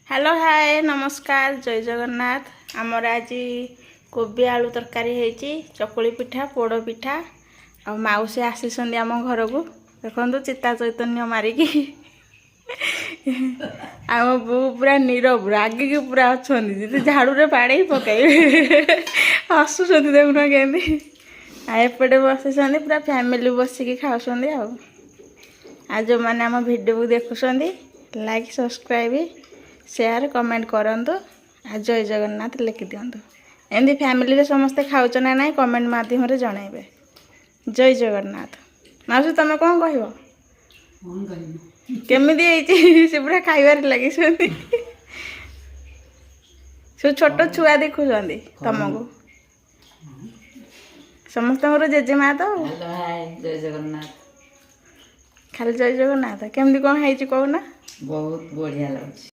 Hello hi नमस्कार जय जगन्नाथ आमर आज कोबी आलू तरकारी होती चकुली पिठा पोड़ पिठा आ मौसी आसीसन आम घर को देखो चिता चैतन्य मारिकी आम बो पूरा नीरव रागिकी पूरा अच्छा झाड़ू बाड़े पकड़े हसुँच देखुना केमी एपटे बस पूरा फैमिली बसिकी खाऊँ आ जो मैंने आम वीडियो को देखुं लाइक सब्सक्राइब शेयर कमेंट करंतु आ जय जगन्नाथ लिखि दिंतु एमती फैमिली समस्ते खाऊच ना ना कमेंट माध्यम जनइबे जय जगन्नाथ माउसी तुम कौन कह केमी से पूरा खाइबार लगी सब छोट छुआ देखुं तुमको समस्त जेजेमा तो जय जगन्नाथ खाली जय जगन्नाथ केमती कौन है कहना बहुत बढ़िया लगे।